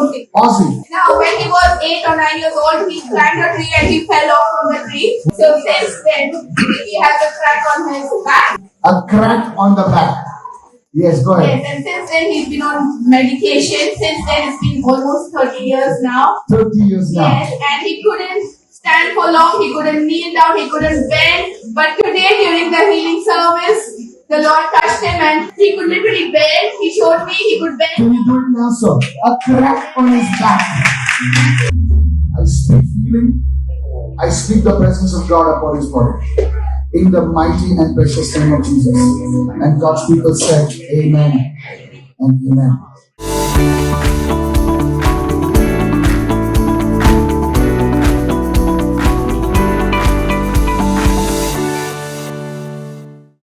Ozzie. Ozzie. Now, when he was 8 or 9 years old, he climbed a tree and he fell off from the tree. So since then, he has a crack on his back. A crack on the back. Yes, go ahead. Yes, and since then he's been on medication. Since then it's been almost 30 years now. 30 years now. Yes, and he couldn't stand for long. He couldn't kneel down. He couldn't bend. But today during the healing service, the Lord touched him and he could literally bend. He showed me he could bend. Can you do it now, sir? A crack on his back. I speak healing. I speak the presence of God upon his body. In the mighty and precious name of Jesus. And God's people said, Amen and Amen.